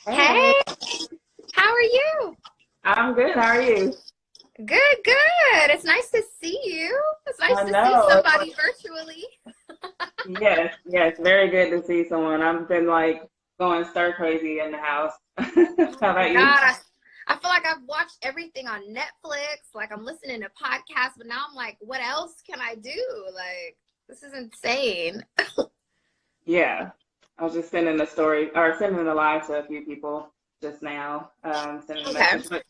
Hey, Hey, how are you? I'm good. How are you? Good, good. It's nice to see you. It's nice I to see know. somebody virtually. Yes, yes, very good to see someone. I've been like going stir crazy in the house. Oh How my about you? God. I feel like I've watched everything on Netflix. Like I'm listening to podcasts, but now I'm like, what else can I do? Like, this is insane. Yeah, I was just sending a story or sending a live to a few people just now, sending a Okay. message. But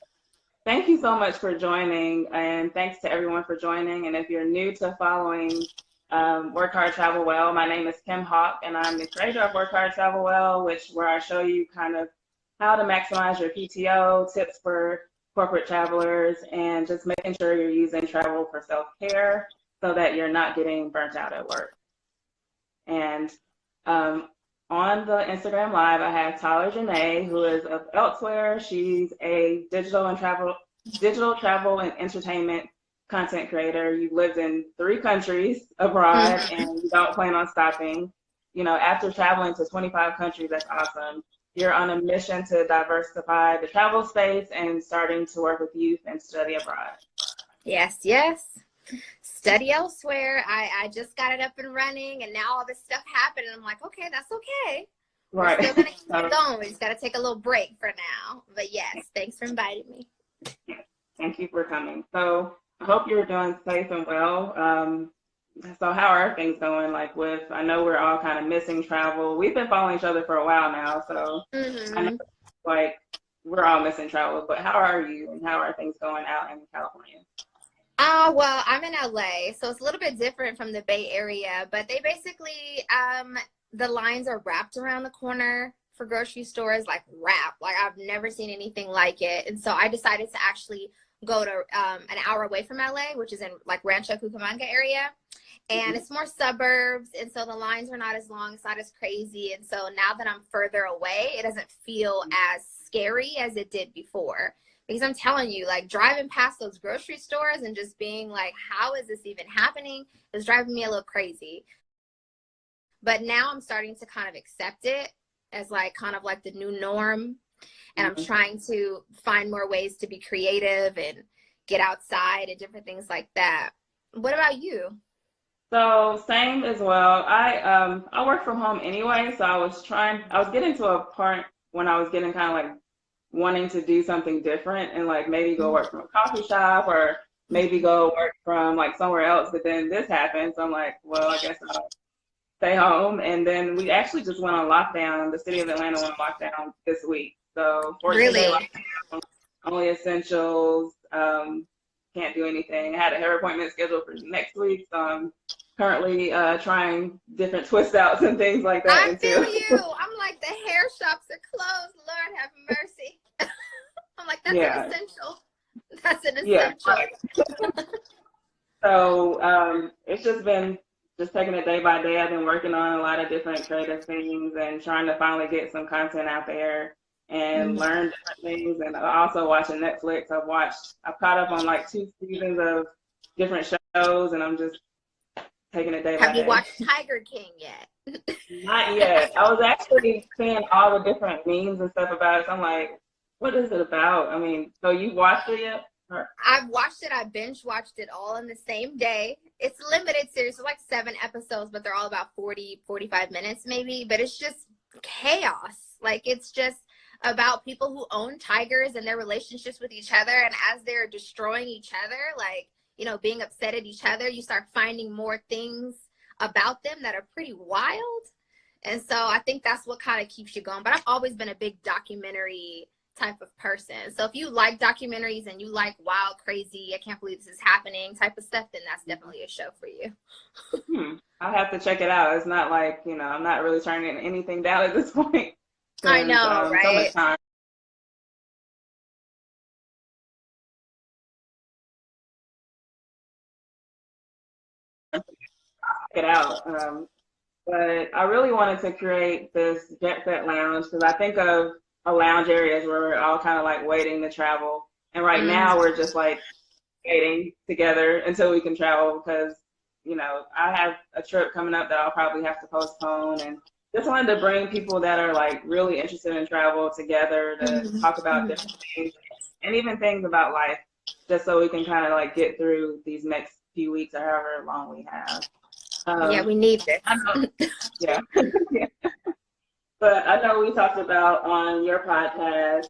thank you so much for joining, and thanks to everyone for joining. And if you're new to following Work Hard, Travel Well, my name is Kim Hawk, and I'm the creator of Work Hard, Travel Well, which where I show you kind of how to maximize your PTO, tips for corporate travelers, and just making sure you're using travel for self-care so that you're not getting burnt out at work. And um, on the Instagram Live, I have Tyler Janae, who is of Elsewhere. She's a digital travel and entertainment content creator. You've lived in 3 countries abroad, Mhm. and you don't plan on stopping. You know, after traveling to 25 countries, that's awesome. You're on a mission to diversify the travel space and starting to work with youth and study abroad. Yes, yes. Study elsewhere. I just got it up and running, and now all this stuff happened, and I'm like, okay, that's okay. We're Right. still gonna keep it So, going. We just gotta take a little break for now. But yes, thanks for inviting me. thank you for coming. So I hope you're doing safe and well. So how are things going? Like with, I know we're all kind of missing travel. We've been following each other for a while now, so I know Hmm. like we're all missing travel. But how are you, and how are things going out in California? Well, I'm in LA, so it's a little bit different from the Bay Area, but they basically, the lines are wrapped around the corner for grocery stores, like wrapped. Like I've never seen anything like it. And so I decided to actually go to an hour away from LA, which is in like Rancho Cucamonga area. And Mhm. it's more suburbs, and so the lines are not as long, it's not as crazy. And so now that I'm further away, it doesn't feel as scary as it did before. Because I'm telling you, like driving past those grocery stores and just being like, how is this even happening? Is driving me a little crazy. But now I'm starting to kind of accept it as like kind of like the new norm. And I'm Mhm. trying to find more ways to be creative and get outside and different things like that. What about you? So same as well. I work from home anyway, so I was getting to a point when I was getting kind of like wanting to do something different and like maybe go work from a coffee shop or maybe go work from like somewhere else. But then this happened, so I'm like, well, I guess I'll stay home. And then we actually just went on lockdown. The city of Atlanta went on lockdown this week. So 14-day Really? lockdown, only essentials. Can't do anything. I had a hair appointment scheduled for next week, so I'm currently trying different twist outs and things like that I feel into. you. I'm like, the hair shops are closed. Lord have mercy. I'm like, that's an Yeah, essential. That's an yeah. essential. So it's just been just taking it day by day. I've been working on a lot of different creative things and trying to finally get some content out there and Mhm. learn different things. And also watching Netflix. I've caught up on like 2 seasons of different shows, and I'm just taking it day by Have you day. watched Tiger King yet? Not yet. I was actually seeing all the different memes and stuff about it. So I'm like, what is it about? I mean, so you watched it yet? Or- I've watched it. I binge watched it all in the same day. It's a limited series, so like 7 episodes, but they're all about 40, 45 minutes maybe. But it's just chaos. Like it's just about people who own tigers and their relationships with each other. And as they're destroying each other, like, being upset at each other, you start finding more things about them that are pretty wild. And so I think that's what kind of keeps you going. But I've always been a big documentary type of person. So if you like documentaries and you like wild, crazy, I can't believe this is happening type of stuff, then that's definitely a show for you. I'll have to check it out. It's not like, I'm not really turning anything down at this point I because know, so much right? time to check it out. But I really wanted to create this Jet Set Lounge because I think of a lounge areas where we're all kind of like waiting to travel. And right Mm. now we're just like waiting together until we can travel because, I have a trip coming up that I'll probably have to postpone and just wanted to bring people that are like really interested in travel together to Mhm. talk about Mhm. different things and even things about life, just so we can kind of like get through these next few weeks or however long we have. Yeah, Um, we need I this. know, yeah, yeah. But I know we talked about on your podcast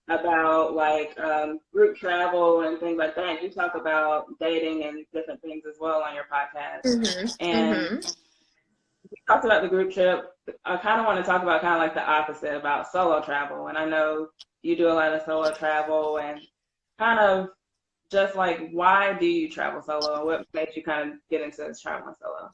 about like group travel and things like that. And you talk about dating and different things as well on your podcast. Mhm. And Mhm. we talked about the group trip. I kind of want to talk about kind of like the opposite about solo travel. And I know you do a lot of solo travel and kind of just like why do you travel solo and what made you kind of get into traveling solo?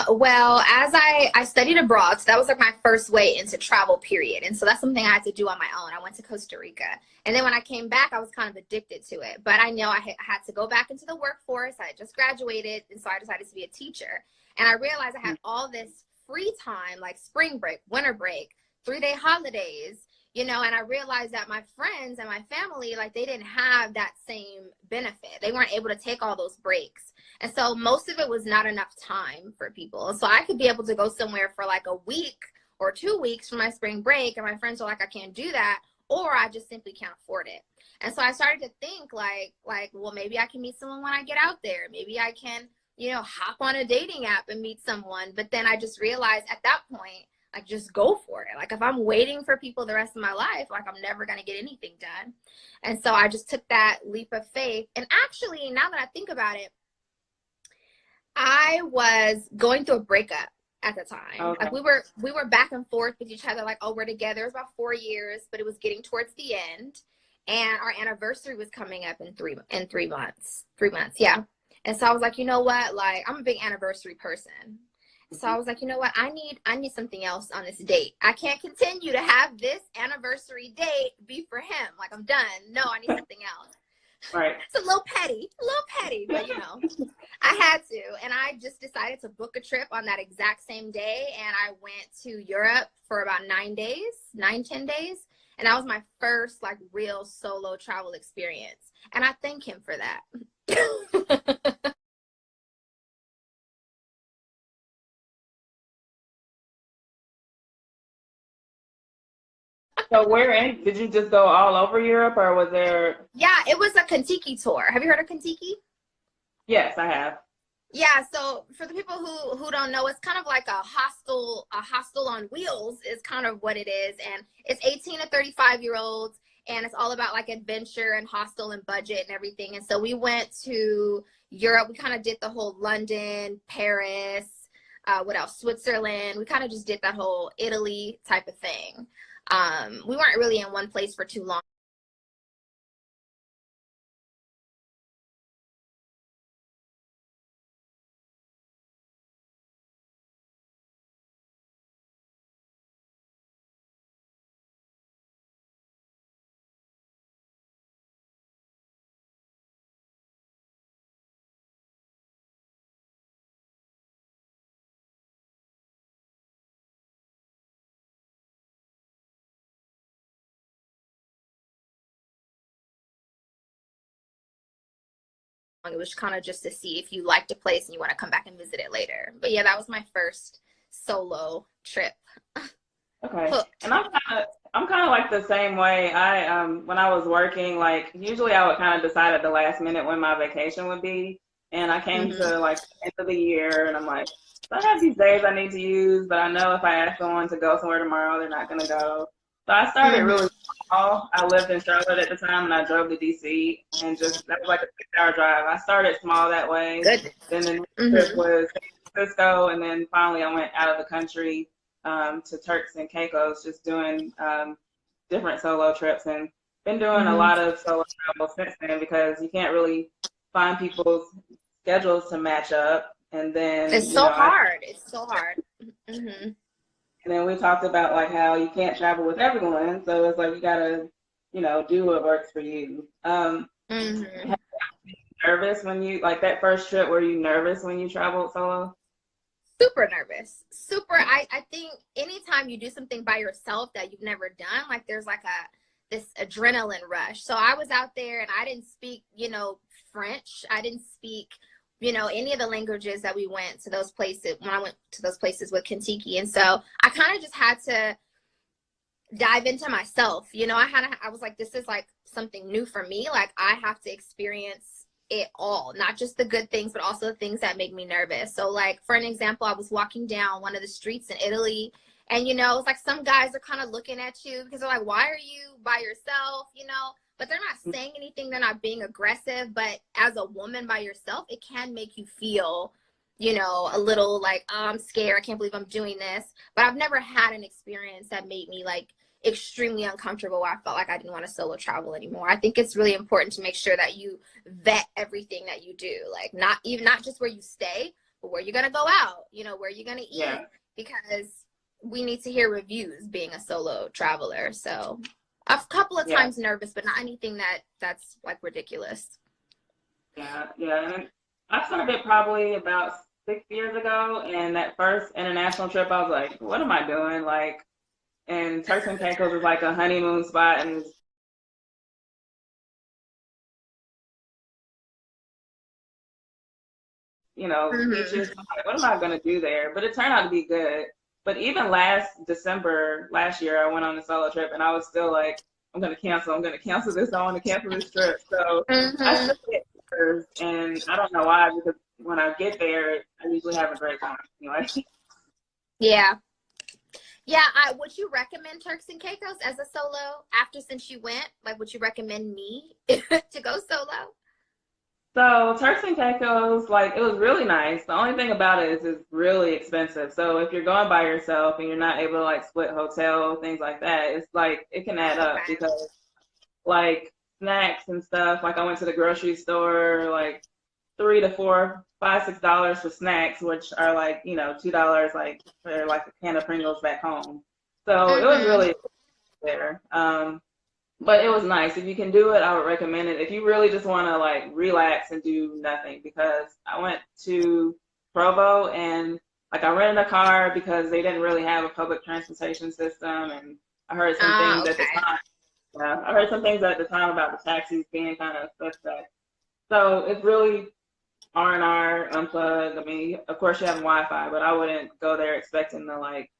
Well, as I studied abroad, so that was like my first way into travel, period. And so that's something I had to do on my own. I went to Costa Rica. And then when I came back, I was kind of addicted to it. But I know I had to go back into the workforce. I had just graduated. And so I decided to be a teacher. And I realized I had all this free time, like spring break, winter break, 3-day holidays, and I realized that my friends and my family, like they didn't have that same benefit. They weren't able to take all those breaks. And so most of it was not enough time for people. And so I could be able to go somewhere for like a week or 2 weeks for my spring break. And my friends were like, I can't do that. Or I just simply can't afford it. And so I started to think well, maybe I can meet someone when I get out there. Maybe I can, hop on a dating app and meet someone. But then I just realized at that point, like, just go for it. Like, if I'm waiting for people the rest of my life, like, I'm never going to get anything done. And so I just took that leap of faith. And actually, now that I think about it, I was going through a breakup at the time. Okay. Like we were back and forth with each other, like, oh, we're together. It was about 4 years, but it was getting towards the end. And our anniversary was coming up in 3 months. 3 months, yeah. And so I was like, you know what? Like, I'm a big anniversary person. So I was like, you know what? I need something else on this date. I can't continue to have this anniversary date be for him. Like, I'm done. No, I need something else. Right. It's a little petty, but I had to. And I just decided to book a trip on that exact same day. And I went to Europe for about 10 days. And that was my first like real solo travel experience. And I thank him for that. So did you just go all over Europe or was there? Yeah, it was a Kentucky tour. Have you heard of Kentucky? Yes, I have. Yeah, so for the people who don't know, it's kind of like a hostel on wheels is kind of what it is. And it's 18 to 35-year-olds, and it's all about like adventure and hostel and budget and everything. And so we went to Europe. We kind of did the whole London, Paris, what else? Switzerland. We kind of just did that whole Italy type of thing. We weren't really in one place for too long. It was kind of just to see if you liked a place and you want to come back and visit it later. But yeah, that was my first solo trip. Okay. Hooked. And I'm kind of like the same way. When I was working, like usually I would kind of decide at the last minute when my vacation would be. And I came Mm-hmm. to like the end of the year and I'm like, so I have these days I need to use, but I know if I ask someone to go somewhere tomorrow, they're not gonna go. So I started Mm-hmm. really small. I lived in Charlotte at the time and I drove to DC and just that was like a 6 hour drive. I started small that way. Goodness. Then the next trip Mm-hmm. was San Francisco and then finally I went out of the country to Turks and Caicos, just doing different solo trips, and been doing a Mm-hmm. lot of solo travel since then because you can't really find people's schedules to match up. And then It's so hard. It's so hard. Mm-hmm. and then we talked about like how you can't travel with everyone, so it's like you gotta, do what works for you. Mm-hmm. Nervous when you like that first trip? Were you nervous when you traveled solo? Super nervous. Super. I think anytime you do something by yourself that you've never done, like there's like this adrenaline rush. So I was out there and I didn't speak, French. I didn't speak, any of the languages that we went to those places, when I went to those places with Kentucky. And so I kind of just had to dive into myself. I was like, this is like something new for me. Like, I have to experience it all, not just the good things, but also the things that make me nervous. So like, for an example, I was walking down one of the streets in Italy, and it's like some guys are kind of looking at you because they're like, why are you by yourself? But they're not saying anything, they're not being aggressive. But as a woman by yourself, it can make you feel a little like, oh, I'm scared, I can't believe I'm doing this. But I've never had an experience that made me like extremely uncomfortable where I felt like I didn't want to solo travel anymore. I think it's really important to make sure that you vet everything that you do, like not just where you stay, but where you're going to go out, where you're going to eat, because we need to hear reviews being a solo traveler. So a couple of times nervous, but not anything that's like ridiculous. Yeah. And I started probably about 6 years ago, and that first international trip, I was like, what am I doing? Like, and Turks and Caicos is like a honeymoon spot, and beaches. I'm like, what am I going to do there? But it turned out to be good. But even last year, I went on a solo trip, and I was still like, I'm going to cancel this. I want to cancel this trip. So I still get nerves, and I don't know why, because when I get there, I usually have a great time. Yeah. Would you recommend Turks and Caicos as a solo since you went? Like, would you recommend me to go solo? So Turks and Caicos, like, it was really nice. The only thing about it is it's really expensive. So if you're going by yourself and you're not able to like split hotel, things like that, it's like it can add up because like snacks and stuff. Like I went to the grocery store, like $3 to $4, $5, $6 for snacks, which are like $2 like for like a can of Pringles back home. So it was really there. But it was nice. If you can do it, I would recommend it. If you really just want to like relax and do nothing, because I went to Provo and like I rented a car because they didn't really have a public transportation system, and I heard some things at the time. Yeah, I heard some things at the time about the taxis being kind of suspect. So it's really R&R, unplugged. I mean, of course you have Wi-Fi, but I wouldn't go there expecting to like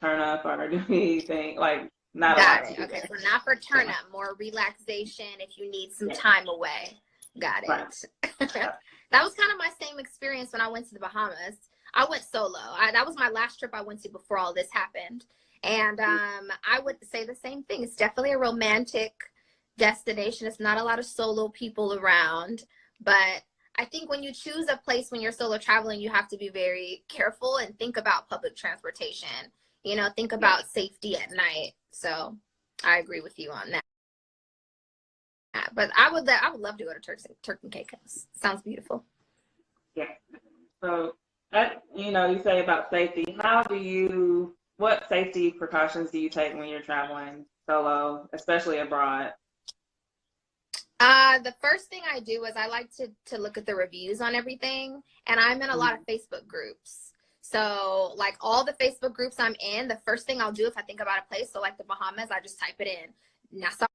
turn up or do anything. Like, not Got it. Okay, so not for turn up, more relaxation if you need some time away. Got it. Right. That was kind of my same experience when I went to the Bahamas. I went solo. That was my last trip I went to before all this happened. And I would say the same thing. It's definitely a romantic destination. It's not a lot of solo people around. But I think when you choose a place when you're solo traveling, you have to be very careful and think about public transportation. Think about safety at night. So I agree with you on that. But I would love to go to Turks and Caicos. Sounds beautiful. Yeah. So that, you say about safety. What safety precautions do you take when you're traveling solo, especially abroad? The first thing I do is I like to look at the reviews on everything, and I'm in a lot of Facebook groups. So like all the Facebook groups I'm in, the first thing I'll do if I think about a place, so like the Bahamas, I just type it in. Nassau,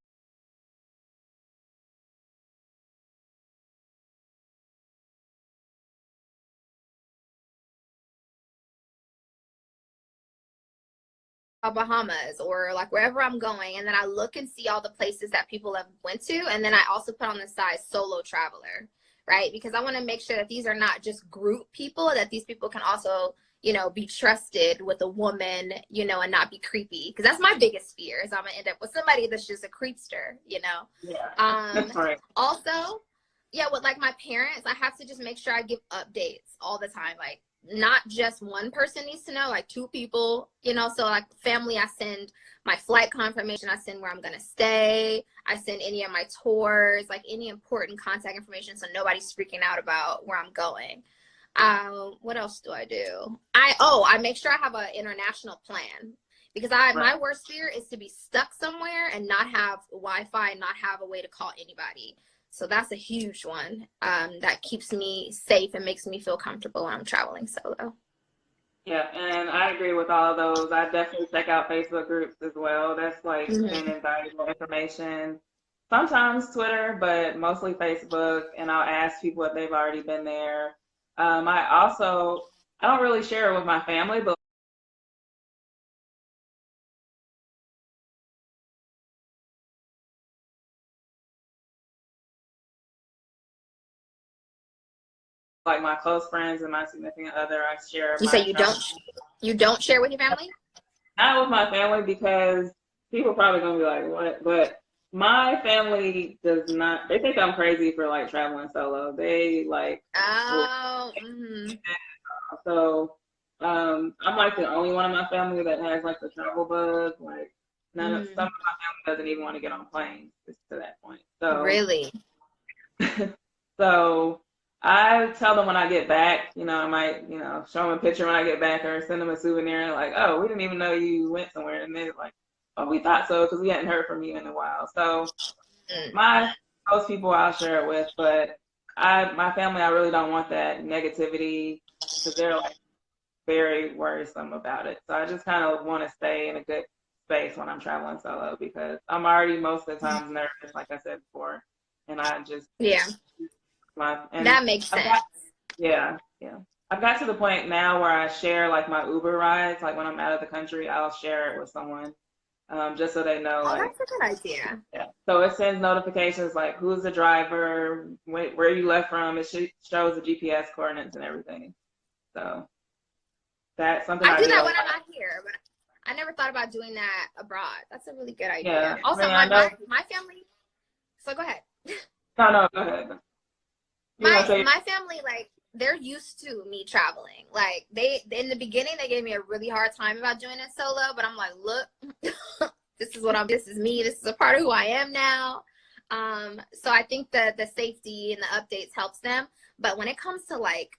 Bahamas, or like wherever I'm going, and then I look and see all the places that people have went to, and then I also put on the side solo traveler, right? Because I want to make sure that these are not just group people, that these people can also be trusted with a woman, and not be creepy. Because that's my biggest fear, is I'm gonna end up with somebody that's just a creepster, Yeah. That's right. Also, with like my parents, I have to just make sure I give updates all the time. Like, not just one person needs to know, like two people, so like family, I send my flight confirmation, I send where I'm gonna stay, I send any of my tours, like any important contact information, so nobody's freaking out about where I'm going. What else do I do? I make sure I have an international plan, because my worst fear is to be stuck somewhere and not have Wi-Fi and not have a way to call anybody. So that's a huge one that keeps me safe and makes me feel comfortable when I'm traveling solo. Yeah, and I agree with all of those. I definitely check out Facebook groups as well. That's like gaining valuable information. Sometimes Twitter, but mostly Facebook, and I'll ask people if they've already been there. I don't really share it with my family, but like my close friends and my significant other, I share You say my travel. you don't share with your family? Not with my family because people probably gonna be like, what? But my family does not. They think I'm crazy for like traveling solo. They like, Oh, mm-hmm. so I'm like the only one in my family that has like the travel bug. Like some of my family doesn't even want to get on planes. It's to that point. So Really? so I tell them when I get back, I might, show them a picture when I get back or send them a souvenir like, oh, we didn't even know you went somewhere. And they're like, oh, we thought so because we hadn't heard from you in a while. So most people I'll share it with, but my family, I really don't want that negativity because they're like very worrisome about it. So I just kind of want to stay in a good space when I'm traveling solo because I'm already most of the times nervous, like I said before. And I just, Yeah, that makes sense. Yeah. I've got to the point now where I share like my Uber rides. Like when I'm out of the country, I'll share it with someone, just so they know. Oh, like, that's a good idea. Yeah. So it sends notifications like who's the driver, where you left from. It shows the GPS coordinates and everything. So that's something I I do do a that lot. when I'm not here, but I never thought about doing that abroad. That's a really good idea. Yeah. Also, I know. my family. So go ahead. No, go ahead. My family, like, they're used to me traveling. Like, they in the beginning they gave me a really hard time about doing it solo, but I'm like, look, this is me, this is a part of who I am now. So I think the safety and the updates helps them. But when it comes to like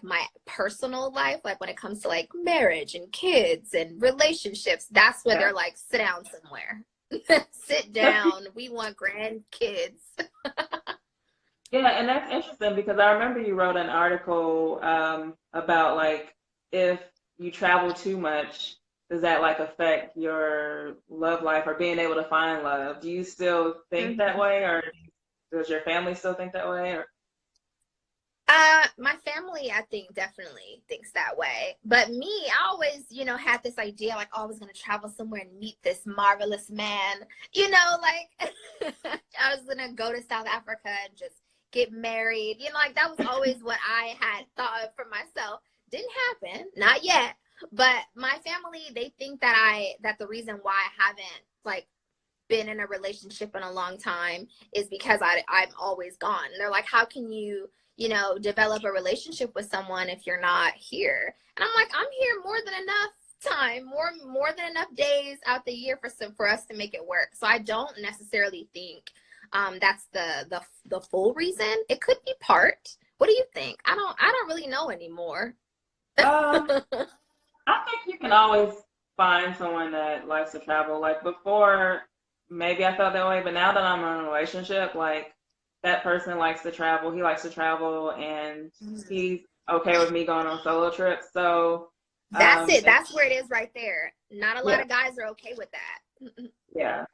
my personal life, like when it comes to like marriage and kids and relationships, that's where they're like, sit down somewhere. Sit down. We want grandkids. Yeah, and that's interesting because I remember you wrote an article about like if you travel too much, does that like affect your love life or being able to find love? Do you still think that way, or does your family still think that way? Or My family, I think, definitely thinks that way. But me, I always, had this idea like, oh, I was going to travel somewhere and meet this marvelous man. Like I was going to go to South Africa and just get married. Like that was always what I had thought of for myself. Didn't happen, not yet. But my family, they think that the reason why I haven't like been in a relationship in a long time is because I'm always gone. And they're like, how can you develop a relationship with someone if you're not here? And I'm like, I'm here more than enough time, more than enough days out the year for us to make it work. So I don't necessarily think that's the full reason. It could be part. What do you think? I don't really know anymore. I think you can always find someone that likes to travel. Like before, maybe I felt that way, but now that I'm in a relationship, like that person likes to travel. He likes to travel, and he's okay with me going on solo trips. So that's it. That's where it is right there. Not a lot of guys are okay with that. Yeah.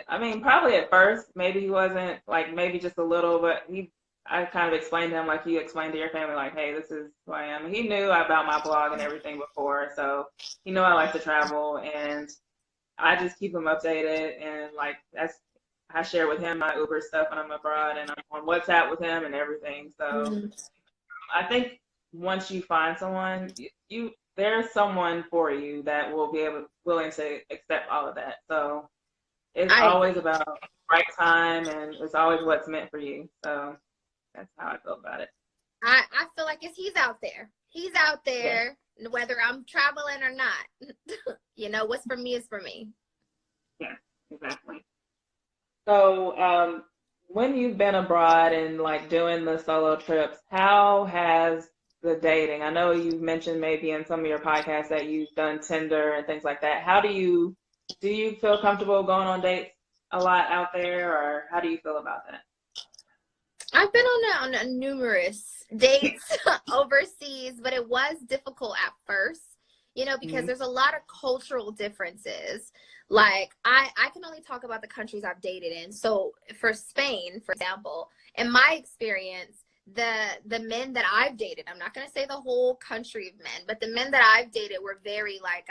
I mean, probably at first, maybe he wasn't like maybe just a little, but I kind of explained to him like you explained to your family, like, hey, this is who I am. And he knew about my blog and everything before, so he knew I like to travel, and I just keep him updated, and like I share with him my Uber stuff when I'm abroad, and I'm on WhatsApp with him and everything. So I think once you find someone, there's someone for you that will be willing to accept all of that. So it's always about right time, and it's always what's meant for you. So that's how I feel about it. I feel like he's out there. He's out there, whether I'm traveling or not. What's for me is for me. Yeah, exactly. So when you've been abroad and like doing the solo trips, how has the dating? I know you've mentioned maybe in some of your podcasts that you've done Tinder and things like that. How do you feel comfortable going on dates a lot out there, or how do you feel about that? I've been on numerous dates overseas, but it was difficult at first, because there's a lot of cultural differences. Like I can only talk about the countries I've dated in. So for Spain, for example, in my experience, the men that I've dated, I'm not going to say the whole country of men, but the men that I've dated were very like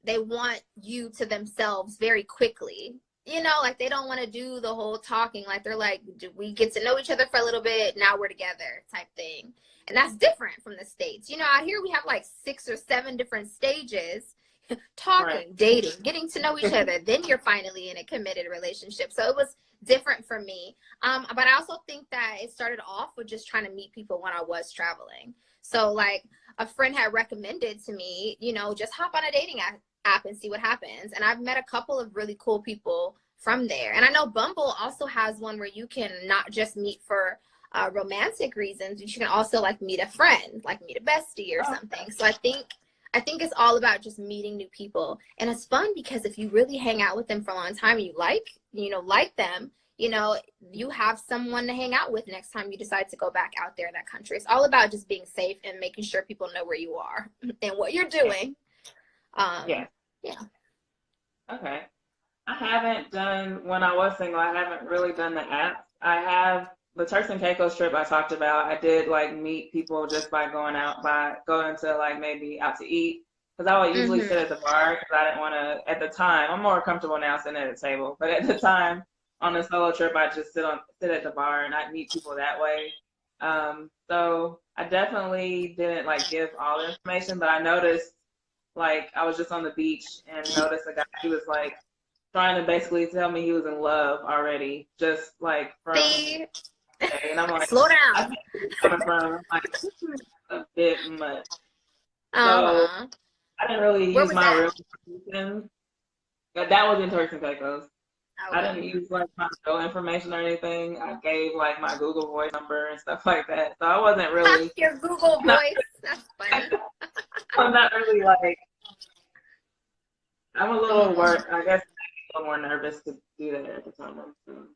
they want you to themselves very quickly. You know, like they don't want to do the whole talking. Like they're like, do we get to know each other for a little bit? Now we're together type thing. And that's different from the States. You know, out here we have like 6 or 7 different stages: talking, Right. dating, getting to know each other. Then you're finally in a committed relationship. So it was different for me. But I also think that it started off with just trying to meet people when I was traveling. So like a friend had recommended to me, you know, just hop on a dating app and see what happens. And I've met a couple of really cool people from there. And I know Bumble also has one where you can not just meet for romantic reasons, but you can also like meet a friend, like meet a bestie or something. So I think it's all about just meeting new people. And it's fun because if you really hang out with them for a long time and you like them, you know, you have someone to hang out with next time you decide to go back out there in that country. It's all about just being safe and making sure people know where you are and what you're doing. Yeah. Yeah. Okay. I haven't done, when I was single, I haven't really done the apps. I have the Turks and Caicos trip I talked about. I did like meet people just by going to like maybe out to eat. Because I would usually sit at the bar because I didn't want to, at the time, I'm more comfortable now sitting at a table. But at the time, on a solo trip, I just sit at the bar and I'd meet people that way. So I definitely didn't like give all the information, but I noticed like I was just on the beach and noticed a guy, he was like trying to basically tell me he was in love already, just like from See, and I'm like, slow I down. think he's coming from. I'm like, this is a bit much. So Uh-huh. I didn't really Where use was my that? real information. That was in Turks and Caicos. I Okay. didn't use like my real information or anything. I gave like my Google Voice number and stuff like that. So I wasn't really Your Google not, voice. That's funny. I'm not really like I'm a little Mm. work I guess a little more nervous to do that at the time. So.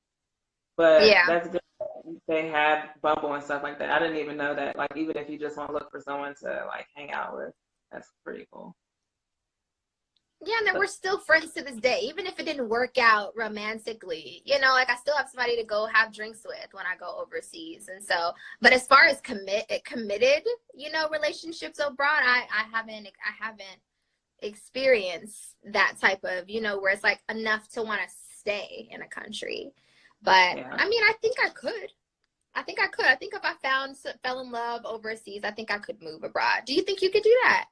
But Yeah. that's good. They have Bumble and stuff like that. I didn't even know that. Like even if you just want to look for someone to like hang out with, that's pretty cool. Yeah, and then we're still friends to this day, even if it didn't work out romantically. You know, like I still have somebody to go have drinks with when I go overseas. And so, but as far as committed, you know, relationships abroad, I haven't experienced that type of, you know, where it's like enough to want to stay in a country. But Yeah. I mean, I think I could. I think I could. I think if I fell in love overseas, I think I could move abroad. Do you think you could do that?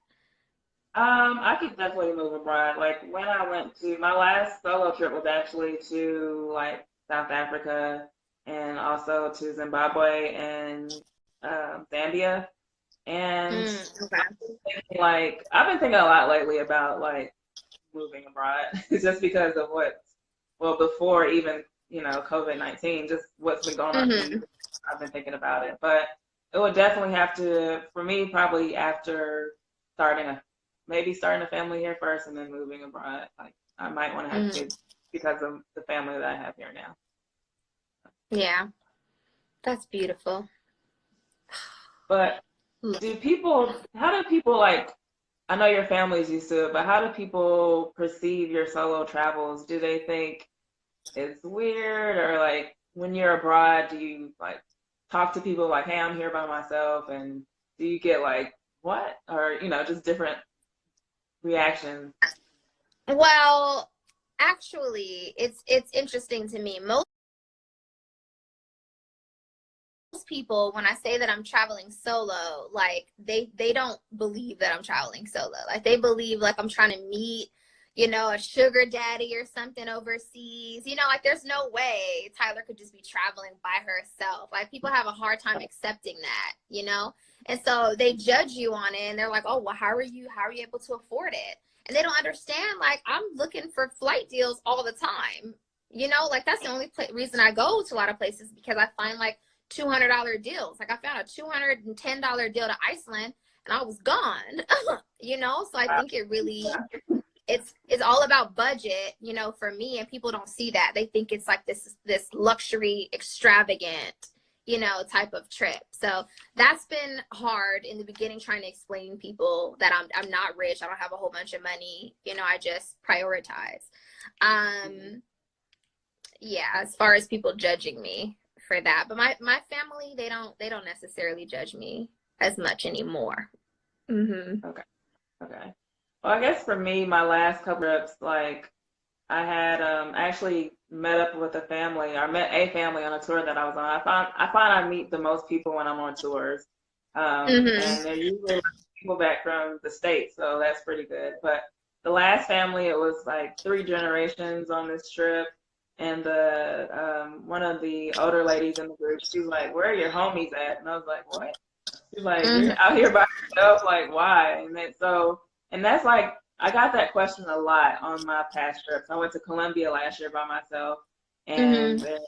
I could definitely move abroad. Like when I went to my last solo trip was actually to like South Africa and also to Zimbabwe and Zambia. And Okay. I've been thinking a lot lately about like moving abroad just because of before even, you know, COVID-19, just what's been going on. Mm-hmm. I've been thinking about it, but it would definitely have to, for me, probably after starting a family here first and then moving abroad. Like I might want to have Mm-hmm. kids because of the family that I have here now. Yeah, that's beautiful. But how do people like, I know your family's used to it, but how do people perceive your solo travels? Do they think it's weird or like when you're abroad, do you like talk to people like, hey, I'm here by myself? And do you get like, what? Or, you know, just different reactions? Well, actually, it's interesting to me. Most people, when I say that I'm traveling solo, like they don't believe that I'm traveling solo. Like they believe like I'm trying to meet, you know, a sugar daddy or something overseas. You know, like there's no way Tyler could just be traveling by herself. Like people have a hard time accepting that, you know? And so they judge you on it and they're like, "Oh, well, how are you able to afford it?" And they don't understand like I'm looking for flight deals all the time. You know, like that's the only reason I go to a lot of places because I find like $200 deals. Like I found a $210 deal to Iceland and I was gone. You know, so I think it really it's all about budget, you know, for me, and people don't see that. They think it's like this luxury extravagant, you know, type of trip. So that's been hard in the beginning, trying to explain to people that I'm not rich. I don't have a whole bunch of money. You know, I just prioritize. Yeah, as far as people judging me for that. But my family, they don't necessarily judge me as much anymore. Okay. Okay. Well, I guess for me, my last couple trips, like I had actually met up with a family, or met a family on a tour that I was on. I find I meet the most people when I'm on tours. And they're usually like people back from the States, so that's pretty good. But the last family, it was like 3 generations on this trip. And the one of the older ladies in the group, she was like, "Where are your homies at?" And I was like, "What?" She's like, "You're out here by yourself? Like, why?" And that's like, I got that question a lot on my past trips. I went to Colombia last year by myself, and they're,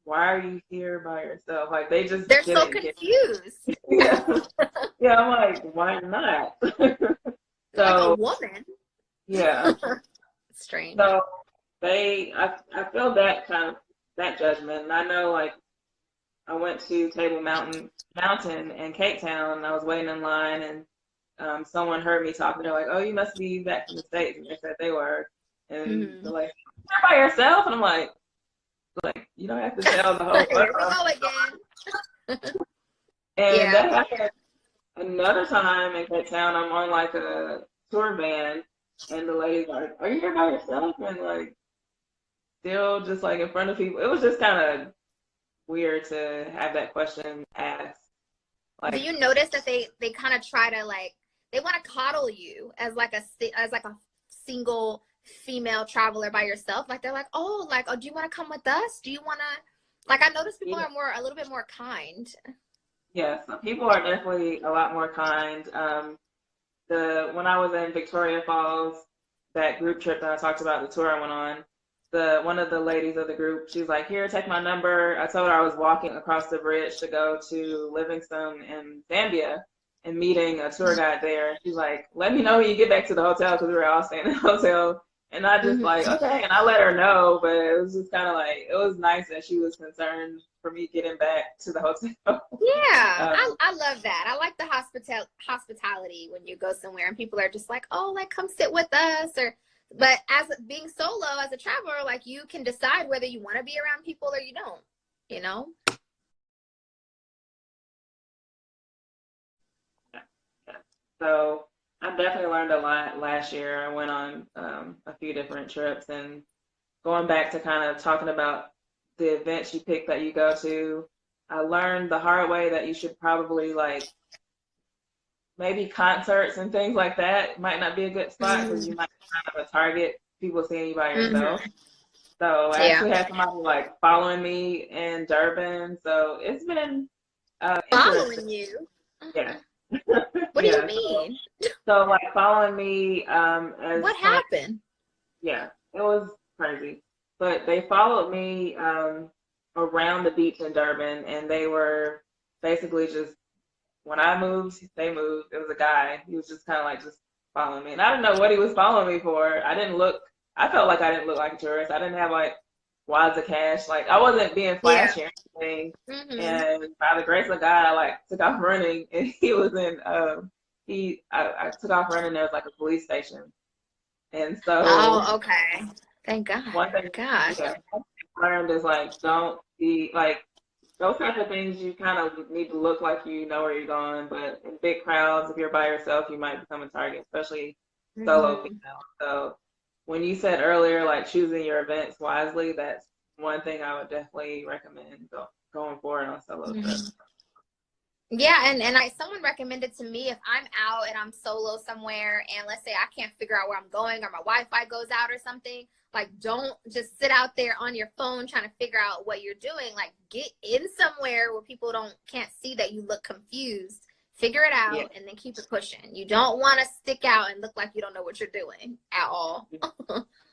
why are you here by yourself? Like, they just They're so didn't get confused. it. Yeah. Yeah, I'm like, why not? Like a So, woman. yeah. Strange. So I feel that kind of, that judgment. And I know, like, I went to Mountain in Cape Town, and I was waiting in line, and someone heard me talking. They're like, "Oh, you must be back from the States," and they said they were. And they're like, "You're by yourself?" And I'm like, you don't have to tell the whole Here we world. go again. And that happened another time in Cape Town. I'm on like a tour van, and the lady's like, "Are you here by yourself?" And like, still just like in front of people. It was just kind of weird to have that question asked. Do Like, you notice that they kind of try to, like, they want to coddle you as like a single female traveler by yourself? Like, they're like, oh, do you want to come with us? Do you want to, like, I notice people yeah, are a little bit more kind. yeah, so people are definitely a lot more kind. When I was in Victoria Falls, that group trip that I talked about, the tour I went on, one of the ladies of the group, she was like, "Here, take my number." I told her I was walking across the bridge to go to Livingstone in Zambia and meeting a tour guide there. She's like, "Let me know when you get back to the hotel," because we were all staying in the hotel. And I just like, okay, and I let her know, but it was just kind of like, it was nice that she was concerned for me getting back to the hotel. Yeah, I love that. I like the hospitality when you go somewhere and people are just like, oh, like, come sit with us. But as being solo, as a traveler, like, you can decide whether you want to be around people or you don't, you know? So I definitely learned a lot last year. I went on a few different trips, and going back to kind of talking about the events you pick that you go to, I learned the hard way that you should probably, like, maybe concerts and things like that might not be a good spot because you might be kind of a target, people seeing you by yourself. So I Yeah. actually had somebody like following me in Durban. So it's been interesting. Following you? Yeah. What do you Yeah. mean? So like following me as What kind of, happened? yeah, it was crazy. But they followed me around the beach in Durban, and they were basically just, when I moved, they moved. It was a guy. He was just kind of like just following me, and I didn't know what he was following me for. I didn't look. I felt like I didn't look like a tourist. I didn't have like wads of cash. Like, I wasn't being Yeah. flashy or anything. And by the grace of God, I like took off running, and he was in. I took off running. There was like a police station, and so Oh, okay. Thank God. one thing, God. yeah, I learned is like, don't be like, those type of things. You kind of need to look like you know where you're going, but in big crowds, if you're by yourself, you might become a target, especially solo female. So when you said earlier, like choosing your events wisely, that's one thing I would definitely recommend going forward on solo trips. Yeah, and someone recommended to me, if I'm out and I'm solo somewhere and let's say I can't figure out where I'm going or my Wi-Fi goes out or something, like, don't just sit out there on your phone trying to figure out what you're doing. Like, get in somewhere where people can't see that you look confused. Figure it out and then keep it pushing. You don't want to stick out and look like you don't know what you're doing at all.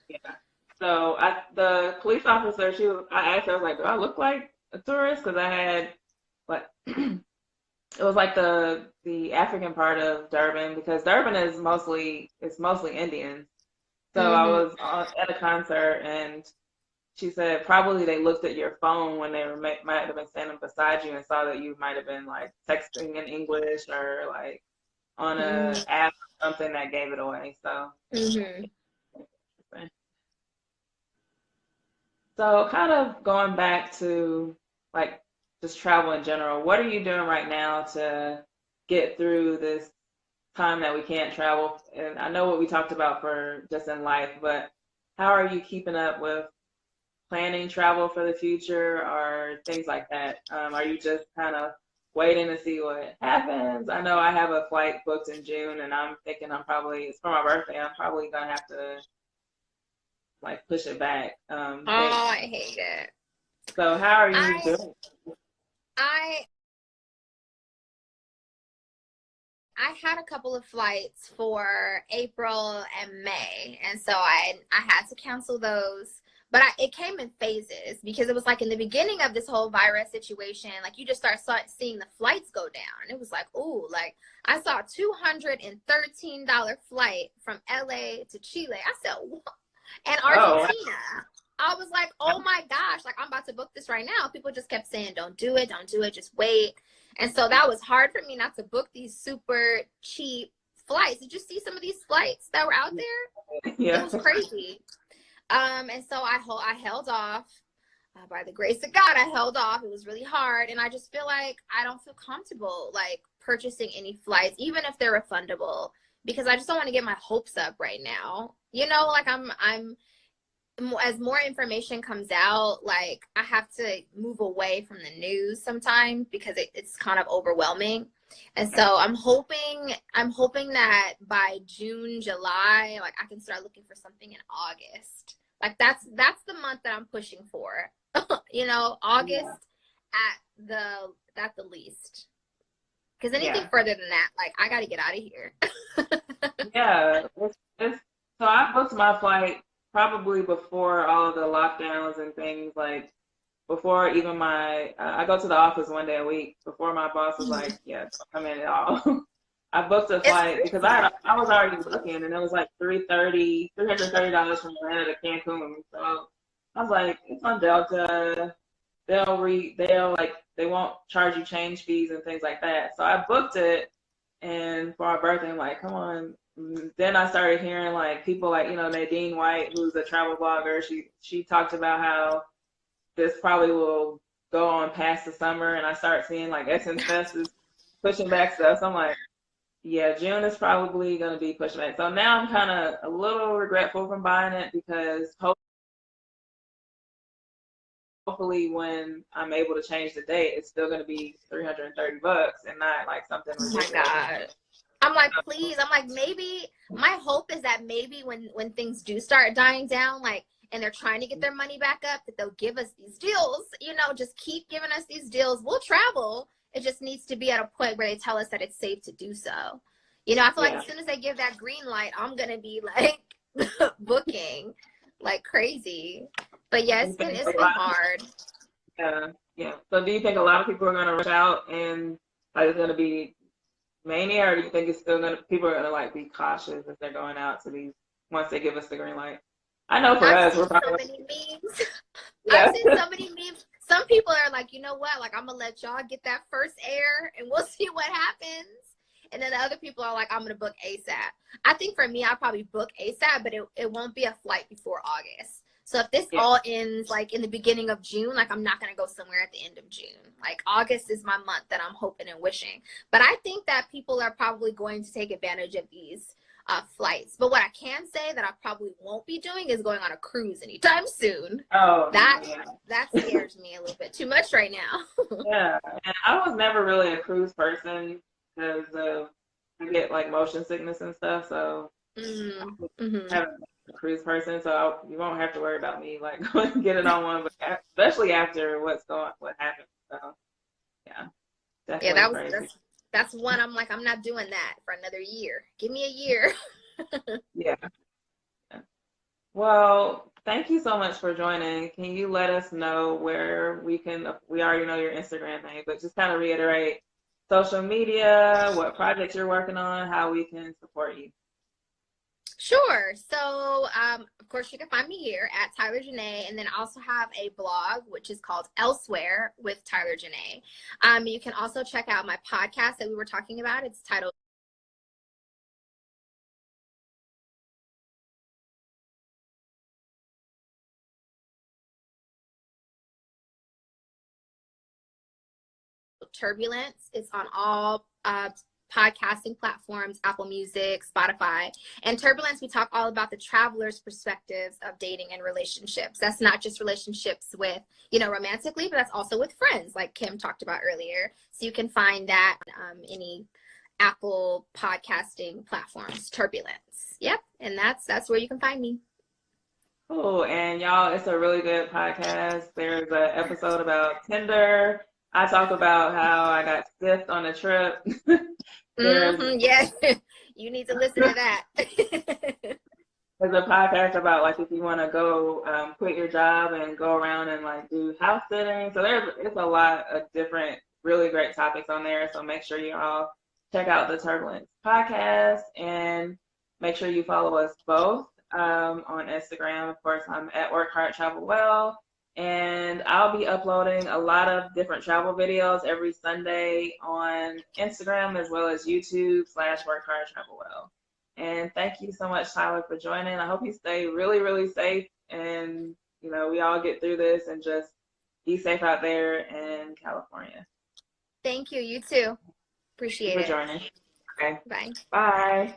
Yeah. So the police officer, I asked her, I was like, "Do I look like a tourist?" Because I had like it was like the African part of Durban, because Durban is mostly Indian. So I was at a concert, and she said probably they looked at your phone when they were might have been standing beside you and saw that you might have been like texting in English or like on a app or something that gave it away. So, Mm-hmm. so kind of going back to like just travel in general, what are you doing right now to get through this time that we can't travel? And I know what we talked about for just in life, but how are you keeping up with planning travel for the future or things like that? Are you just kind of waiting to see what happens? I know I have a flight booked in June, and I'm thinking it's for my birthday. I'm probably gonna have to like push it back. Oh, I hate it. So how are you I doing? I I had a couple of flights for April and May, and so I had to cancel those. But it came in phases because it was like in the beginning of this whole virus situation, like you just start seeing the flights go down. And it was like, ooh, like I saw a $213 flight from LA to Chile. I said, what? And Oh, Argentina. I was like, oh my gosh, like I'm about to book this right now. People just kept saying, don't do it, just wait. And so that was hard for me not to book these super cheap flights. Did you see some of these flights that were out there? yeah. It was crazy. And so I held off. By the grace of God, I held off. It was really hard, and I just feel like I don't feel comfortable like purchasing any flights, even if they're refundable, because I just don't want to get my hopes up right now. You know, like I'm as more information comes out, like I have to move away from the news sometimes because it's kind of overwhelming. And so I'm hoping that by June, July, like I can start looking for something in August. Like that's the month that I'm pushing for. You know, August at the least. Because anything further than that, like I got to get out of here. Yeah. So I booked my flight probably before all of the lockdowns and things, like before even I go to the office one day a week before my boss was like, yeah, don't come in at all. I booked a It's flight because I was already looking, and it was like $330 from Atlanta to Cancun. So I was like, it's on Delta. They won't charge you change fees and things like that. So I booked it, and for our birthday, I'm like, come on. Then I started hearing like people like, Nadine White, who's a travel blogger. She talked about how this probably will go on past the summer, and I start seeing like Essence Fest is pushing back stuff. So I'm like, yeah, June is probably going to be pushed back. So now I'm kind of a little regretful from buying it because hopefully when I'm able to change the date, it's still going to be $330 and not like something Oh my ridiculous. God. I'm like, please. I'm like, maybe my hope is that maybe when things do start dying down, like, and they're trying to get their money back up, that they'll give us these deals, just keep giving us these deals. We'll travel. It just needs to be at a point where they tell us that it's safe to do so. I feel like as soon as they give that green light, I'm going to be like booking like crazy. But yeah, it's been hard. Yeah. So do you think a lot of people are going to rush out and like it's going to be mania, or do you think it's still people are gonna like be cautious if they're going out to these once they give us the green light? I know for us, we're probably so many memes. yeah. I've seen so many memes. Some people are like, you know what? Like I'm gonna let y'all get that first air, and we'll see what happens. And then the other people are like, I'm gonna book ASAP. I think for me, I'll probably book ASAP, but it won't be a flight before August. So if this all ends like in the beginning of June, like I'm not going to go somewhere at the end of June. Like August is my month that I'm hoping and wishing. But I think that people are probably going to take advantage of these flights. But what I can say that I probably won't be doing is going on a cruise anytime soon. Oh, that scares me a little bit too much right now. Yeah, and I was never really a cruise person because I get like motion sickness and stuff. So Mm-hmm. I'm a cruise person, so you won't have to worry about me like going to get it on one, but especially after what happened. So yeah, definitely crazy. That's one I'm like, I'm not doing that for another year. Give me a year. Yeah. Well, thank you so much for joining. Can you let us know where we already know your Instagram name, but just kind of reiterate social media, what projects you're working on, how we can support you. Sure. So, of course, you can find me here at Tyler Janae, and then I also have a blog which is called Elsewhere with Tyler Janae. You can also check out my podcast that we were talking about. It's titled Turbulence. It's on all podcasting platforms, Apple Music, Spotify. And Turbulence, we talk all about the traveler's perspectives of dating and relationships. That's not just relationships with, romantically, but that's also with friends, like Kim talked about earlier. So you can find that on any Apple podcasting platforms, Turbulence. Yep. And that's where you can find me. Cool. And y'all, it's a really good podcast. There's an episode about Tinder. I talk about how I got stiffed on a trip. Yes. You need to listen to that. There's a podcast about like if you want to go quit your job and go around and like do house sitting. So it's a lot of different really great topics on there. So make sure you all check out the Turbulence podcast and make sure you follow us both on Instagram. Of course, I'm at Work Hard Travel Well. And I'll be uploading a lot of different travel videos every Sunday on Instagram as well as YouTube/Work Hard Travel Well. And thank you so much, Tyler, for joining. I hope you stay really, really safe and, we all get through this and just be safe out there in California. Thank you. You too. Appreciate it. Thank you for joining. Okay. Bye. Bye.